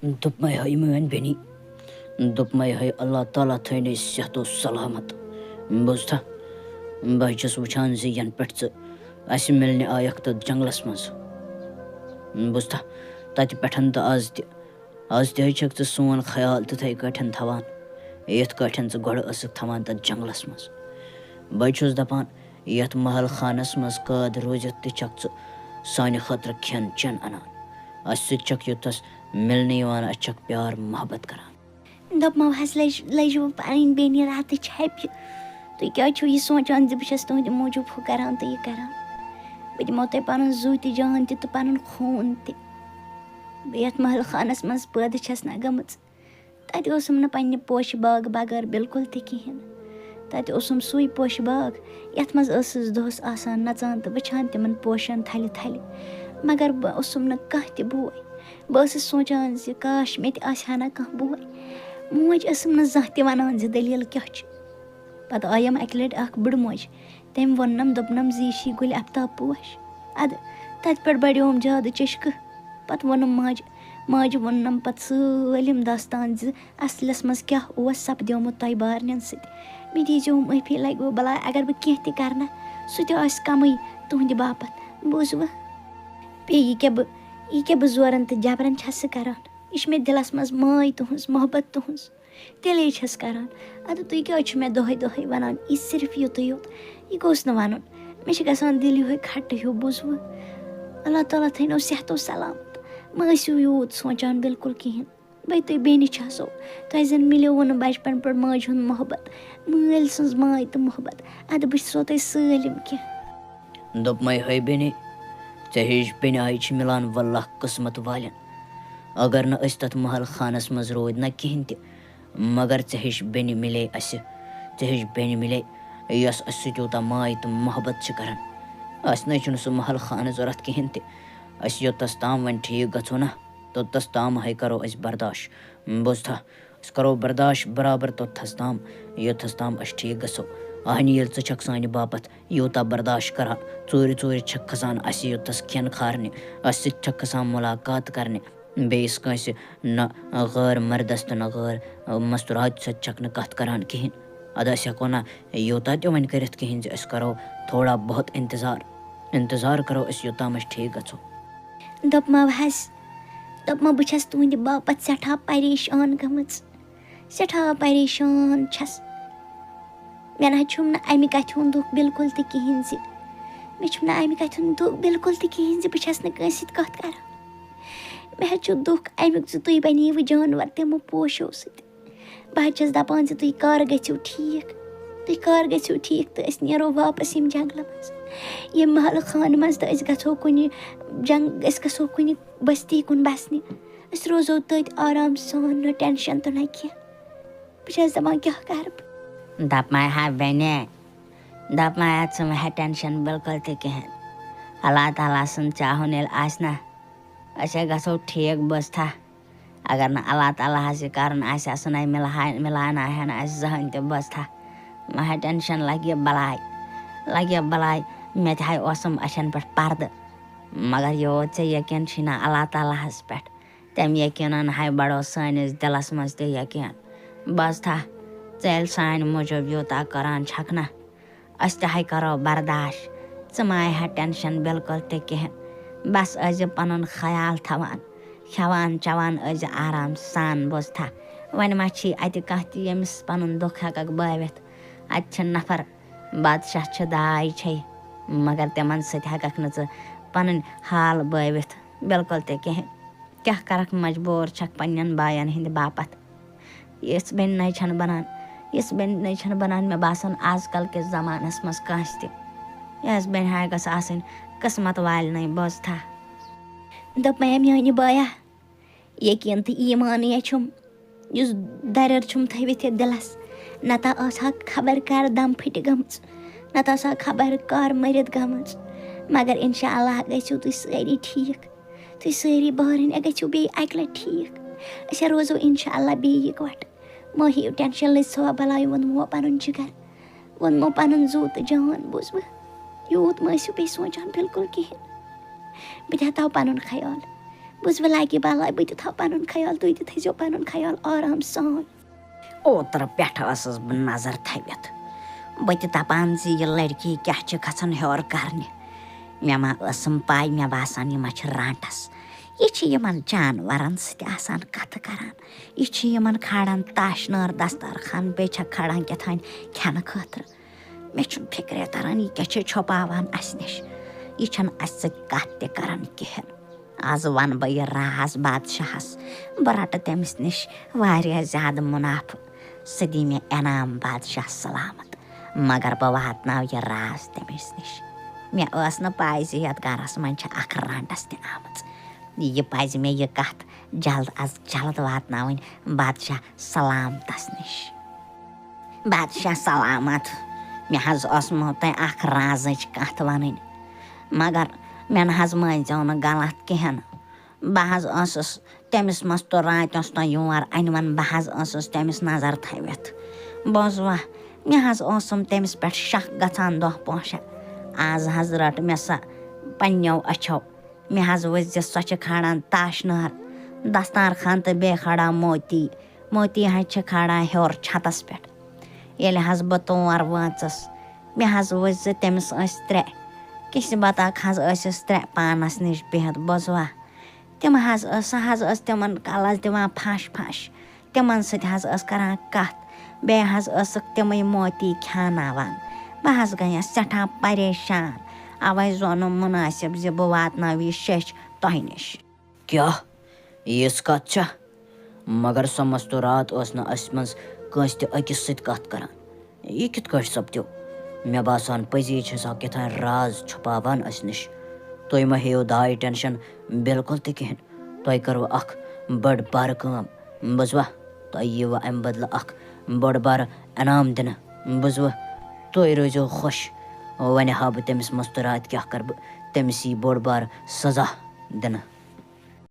दोपमै है मेन बेनी दोपमै है अल्लाह ताला थैने सेहत सलामत बुझता बह छस वुचान ज यन पे अस मिलने आयक तो जंगलस मज बुझता तत पे तो आज तक सोन ख्याल तिथे कठन थवान यथ कठन गोड़ थवान तत जंगलस मज बह छुस दपान यथ महल खानस मज कैद रोजित तक सानि खतर खेन चन अनान अस सक युतस मिलने अचक प्यार मोहब्बत करान दोपमो हस लजो पन बेनी रात छपि तुम क्या यह सोचान बस तुंद मूजूब हु करान तो यह करान बह दिमो तुम पन जू त जान तो पन खून तथ महल खानस मज पैदा छस ना गमच तम न पन्ने पोश बाग बगैर बिल्कुल तहन तम सुई पोश बाग यथ मज दोस आसान नचान तो वुचान तिमन पोशन थल थल मगर बसम न कह त बोय बस सोचान काश मे ना कह बोय मोज न जह त वन दलील क्या पत आयम अक लट बड़ मोज तम वोनम दोपनम जी गुल आफ्ताब पोश अद तत पे बड़ोम ज्यादा चश्क पत वोनम माज वोनम पत सलम दास्तान असलस मज क्या सपद्योमुत तय बारन सत मे दीजो माफी लगो भला अगर बह कह त करना सह कम तुंद बापत बोजव पे यह क्या बह जोरन तो जबरन छस करान यह मे दिलस मज माय तुहज मोहब्बत तुहज तेले छस करान अद तुम क्या मे दोहे दोहे वनान यह सिर्फ युत योत यह गोस न वन मे गसान दिल यो खट हो बोजव अल्लाह ताला थो सेहत सलामत मो यूत सोचान बिल्कुल कहें भाई तुम बेनी छसो तुम जन मिलो न बचपन पे माज हुंद मोहब्बत मल सज माय तो मोहब्बत अद बह तुम सलम कह दोपमै है बेनी ऐ हिश बेन आई मिलान वल्लाह किस्मत वालन अगर न तथ महल खानस मज रोद न कहें त मगर ऐ हिश बेन मिले ऐ हिश बेन मिले यस यूत माय तो मोहब्बत करान अस न सह महल खान जरूरत कहें त योतस ताम वन ठीक गो ना तोतस ताम है करो बर्दाश्त बुझता करो बर्दाश्त बराबर तोथस ताम योथस ताम ठीक गो अहन ये छक सान बापत यूता बर्दाश्त करान चोर चोर छक खसान अस योतस खेन खारने अस छक खसान मुलाकात करने बेस कंस न गैर मर्दस तो न गैर मस्तूरात छक न कत करान कहें अद हको ना यूता तो वन कर कहें करो थोड़ा बहुत इंतजार करो योताम ठीक गो दोपमो बह तुंद बापत सठा परेशान गमच सठा परेशान छस मे ना छुम न अमि कथ हुंद दुख बिल्कुल त कहें मे छुम न अमि कथ हुंद दुख बिल्कुल त कहें बह छस न कंस सत कथ करान मे दुख अमुक तुम बनीव जानवर तमो पोशो सत बह छस दपान तुम कर गो ठीक तो अस नेरो वापस यम जंगल मज ये महल खान मज तो गो कुन गो कुन बस्ती कुन बसने रोजो तथ आराम सान न टेंशन तो न कह बह दपान क्या कर दपमाय हा बेने दपमाय हे टेंशन बिल्कुल त कहें अल्लाह ताला सुन चाहन आसना असे गो ठीक बुझता अगर न अल्लाह ताला करन सन मिलान आहन जहन त बुझता मे टेंशन लगे बलाय मे हाय अचन पे पर्द मगर योत यकीन ना अल्लाह ताला पे तम यकीन हाय बड़ो सानिस दिलस मज त यकीन बुझता चल सान मूजूब यूता करान छकना अस हाय करो बर्दाश्त माय हा टेंशन बिल्कुल त कहें बस पन ख्याल थवान खेवान चवान आराम सान बुझता वन मा अत कह यमिस पन दुख हेकक बावित अत नफर बादशाह दाय छे मगर तिमन सकक न पन हाल बावित बिल्कुल त कहें क्या करक मजबूर छक पन्न बायन हिंद बापत इस बेन बनान मे बासान आजकल के जमानस मज कंस तस बेन हाय गस आसन किस्मत वाल बुझता दोपमै मेन बाया यकीन तो ईमान छुम इस दरर छुम थवित दिलस नता खबर कर दम फट गमच नता खबर कर मरित गमच मगर इंशाअल्लाह गो तुम सारी ठीक तुम सारी बारन गो बे अक लट ठीक अस रोजो इंशाअल्लाह बे इकवट मो हिव टेंशन लवा बलाय वोनमो पन जिगर वोनमो पन जू तो जान बोजव यूत मो बे सोचान बिल्कुल कहें बह ताव पन ख्याल بوٗزوٕ لگہِ بلاے بہٕ تہِ تھاو پَنُن خیال تُہۍ تہِ تھٲیزیو پَنُن خیال آرام سان. اوترٕ پٮ۪ٹھٕ ٲسٕس بہٕ نظر تھٲوِتھ بہٕ تہِ دَپان زِ یہِ لٔڑکی کیٛاہ چھِ کھژان ہیوٚر کَرنہِ. مےٚ ما ٲسٕم پاے مےٚ باسان یہِ ما چھِ رانٛٹَس. یہِ چھِ یِمن جانوَرن سۭتۍ آسان کَتھٕ کَران. یہِ چھِ یِمن کھالان تاشنٲر دسترخان بیٚیہِ چھکھ کھالان کیٛاتھانۍ کھٮ۪نہٕ خٲطرٕ. مےٚ چھُنہٕ فِکرے تَران یہِ کیٛاہ چھِ چھۄپاوان اَسہِ نِش. یہِ چھَنہٕ اَسہِ سۭتۍ کَتھ تہِ کَران کِہیٖنۍ. آز وَنہٕ بہٕ یہِ راز بادشاہَس. بہٕ رَٹہٕ تٔمِس نِش واریاہ زیادٕ مُنافہٕ. سُہ دی مےٚ انعام بادشاہ سلامت. مگر بہٕ واتناو یہِ راز تٔمِس نِش. مےٚ ٲس نہٕ پاے زِ یَتھ گَرَس منٛز چھِ اَکھ رانٛٹَس تہِ آمٕژ. یہِ پَزِ مےٚ یہِ کَتھ جلد از جلد واتناوٕنۍ بادشاہ سلامتَس نِش. بادشاہ سلامت. مےٚ حظ ٲسمو تۄہہِ اَکھ رازٕچ کَتھ وَنٕنۍ مگر مےٚ نہ حظ مٲنۍزیو نہٕ غلط کِہیٖنۍ. بہٕ حظ ٲسٕس تٔمِس مَستو راتَس تۄہہِ یور أنۍوَن. بہٕ حظ ٲسٕس تٔمِس نظر تھٲوِتھ. بوٗزوا مےٚ حظ اوسُم تٔمِس پٮ۪ٹھ شک گژھان دۄہ پوشہ. آز حظ رٔٹ مےٚ سۄ پنٛنیو أچھو. مےٚ حظ وٕچھ زِ سۄ چھِ کھالان تاشنٲر دستارخان تہٕ بیٚیہِ کھالان موتی. موتی حظ چھِ کھالان ہیوٚر چھَتَس پٮ۪ٹھ. ییٚلہِ حظ بہٕ تور وٲژٕس مےٚ حظ وٕچھ زِ تٔمِس ٲسۍ 3 کِسہِ بطاخ حظ ٲسِس 3 پانَس نِش بِہِتھ. بوٗزوا تِم حظ سۄ حظ ٲس تِمن کَلَس دِوان پھَش پھَش. تِمن سۭتۍ حظ ٲس کَران کَتھ. بیٚیہِ حظ ٲسٕکھ تِمٕے موتی کھیٛاناوان. بہٕ حظ گٔیَس سٮ۪ٹھاہ پریشان. اَوَے زونُم مُنٲسِب زِ بہٕ واتناو یہِ شیٚچھ تۄہہِ نِش. کیٛاہ یِژھ کَتھ چھےٚ؟ مگر سۄ مستوٗرات ٲس نہٕ اَسہِ منٛز کٲنٛسہِ تہِ أکِس سۭتۍ کَتھ کَران. یہِ کِتھ کٲٹھۍ سپدیو؟ مےٚ باسان پٔزی چھِ سۄ کیٛاتھانۍ راز چھُپاوان اَسہِ نِش. تُہۍ مہ ہیٚیِو داے ٹٮ۪نشَن بِلکُل تہِ کِہیٖنۍ. تۄہہِ کٔروٕ اَکھ بٔڑ بارٕ کٲم. بوٗزوا تۄہہِ ییٖوٕ اَمہِ بدلہٕ اَکھ بوٚڑ بارٕ انعام دِنہٕ. بوٗزوٕ تُہۍ روٗزِو خۄش. وۄنۍ ہاو بہٕ تٔمِس مستوٗرات کیٛاہ کَرٕ بہٕ. تٔمِس یی بوٚڑ بارٕ سزا دِنہٕ.